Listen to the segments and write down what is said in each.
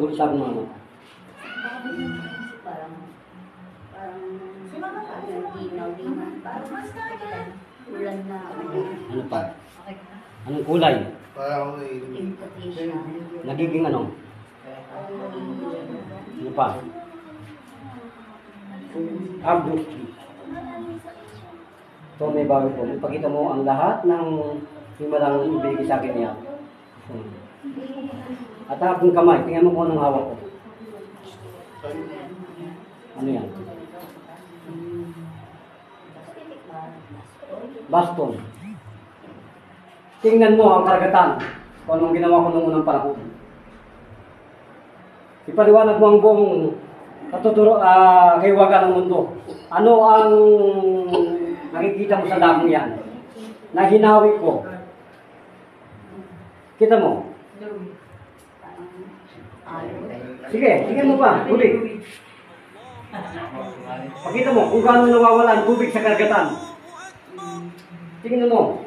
mo sa mga mata? Parang ulan na. Ano pa? Anong kulay? Parang may Nagiging ano? Ano pa? Abdul. So may bago po. Ipakita mo ang lahat ng himalang ibigay sa akin niya. At akong kamay. Tingnan mo kung anong hawak ko. Ano yan? Baston. Tingnan mo ang karagatan kung anong ginawa ko noong unang panahon. Ipaliwanag mo ang buong kaywagan ng mundo. Ano ang nakikita mo sa damong yan? Na hinawi ko. Kita mo? Sige, tingnan mo pa. Huli. Pakita mo kung gaano nawawala ang tubig sa karagatan. Tingnan mo.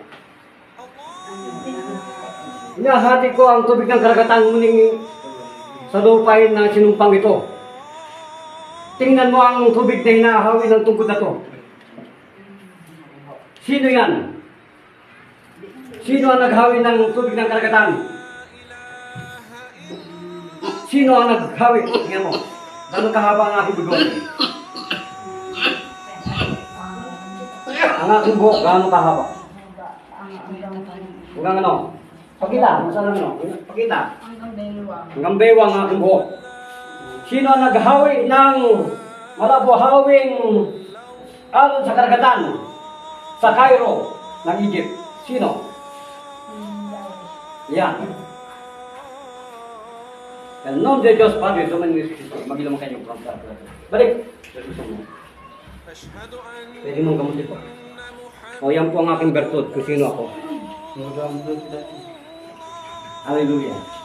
Inahati ko ang tubig ng karagatan muling sa lupain na sinumpang ito. Tingnan mo ang tubig na hinahawi ng tungkod na to. Sino yan? Sino ang naghawi ng tubig ng karagatan? Sino ang naghawi? Tingnan mo. Gano'ng kahaba ang aking bugong? Ang aking buhok, gano'ng kahaba? Hanggang ano? Pakita, masarang ano? Pakita. Hanggang baywang ang aking buhok. Sino ang naghawi ng malabuhawing alon sa karagatan sa Cairo ng Egypt? Sino? Yan. El nombre de Dios Padre, Domingo Cristo. Magilang kayo. Balik. Pwede mong gamutin po. O yan po ang aking bertod kung sino ako. Hallelujah.